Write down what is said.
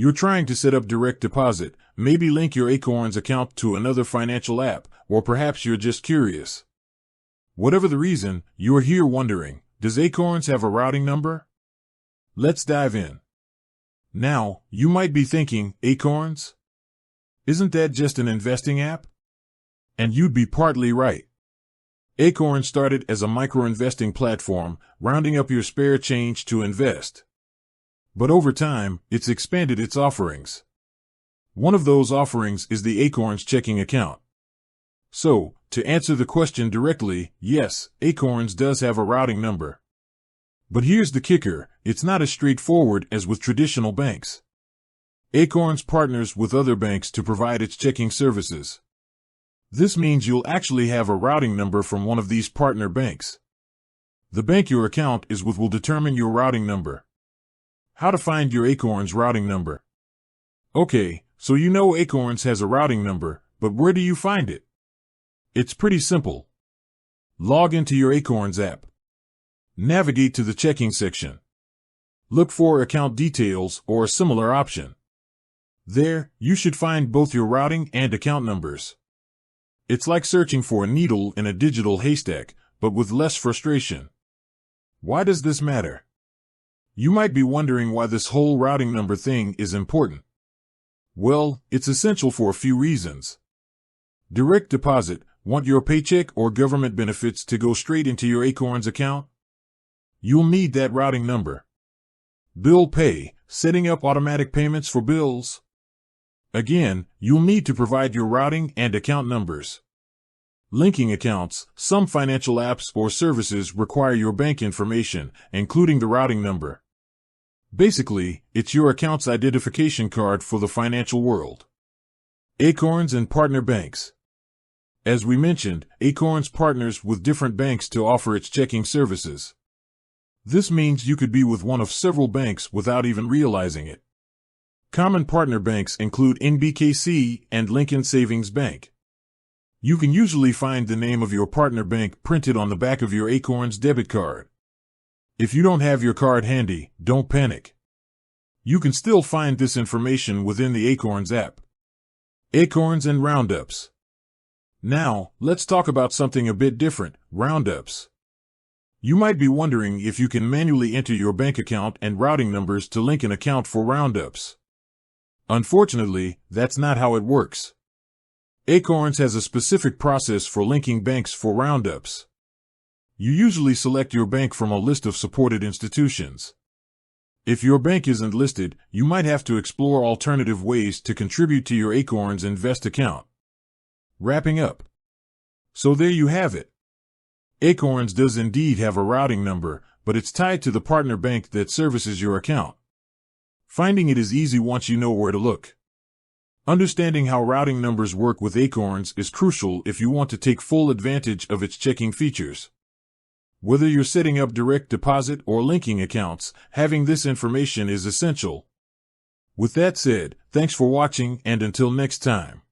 You're trying to set up direct deposit, maybe link your Acorns account to another financial app, or perhaps you're just curious. Whatever the reason, you're here wondering, does Acorns have a routing number? Let's dive in. Now, you might be thinking, Acorns? Isn't that just an investing app? And you'd be partly right. Acorns started as a micro-investing platform, rounding up your spare change to invest. But over time, it's expanded its offerings. One of those offerings is the Acorns checking account. So, to answer the question directly, yes, Acorns does have a routing number. But here's the kicker, it's not as straightforward as with traditional banks. Acorns partners with other banks to provide its checking services. This means you'll actually have a routing number from one of these partner banks. The bank your account is with will determine your routing number. How to find your Acorns routing number? Okay, so you know Acorns has a routing number, but where do you find it? It's pretty simple. Log into your Acorns app. Navigate to the checking section. Look for account details or a similar option. There, you should find both your routing and account numbers. It's like searching for a needle in a digital haystack, but with less frustration. Why does this matter? You might be wondering why this whole routing number thing is important. Well, it's essential for a few reasons. Direct deposit, want your paycheck or government benefits to go straight into your Acorns account? You'll need that routing number. Bill pay, setting up automatic payments for bills. Again, you'll need to provide your routing and account numbers. Linking accounts, some financial apps or services require your bank information, including the routing number. Basically, it's your account's identification card for the financial world. Acorns and partner banks. As we mentioned, Acorns partners with different banks to offer its checking services. This means you could be with one of several banks without even realizing it. Common partner banks include NBKC and Lincoln Savings Bank. You can usually find the name of your partner bank printed on the back of your Acorns debit card. If you don't have your card handy, don't panic. You can still find this information within the Acorns app. Acorns and roundups. Now, let's talk about something a bit different, roundups. You might be wondering if you can manually enter your bank account and routing numbers to link an account for roundups. Unfortunately, that's not how it works. Acorns has a specific process for linking banks for roundups. You usually select your bank from a list of supported institutions. If your bank isn't listed, you might have to explore alternative ways to contribute to your Acorns Invest account. Wrapping up. So there you have it. Acorns does indeed have a routing number, but it's tied to the partner bank that services your account. Finding it is easy once you know where to look. Understanding how routing numbers work with Acorns is crucial if you want to take full advantage of its checking features. Whether you're setting up direct deposit or linking accounts, having this information is essential. With that said, thanks for watching and until next time.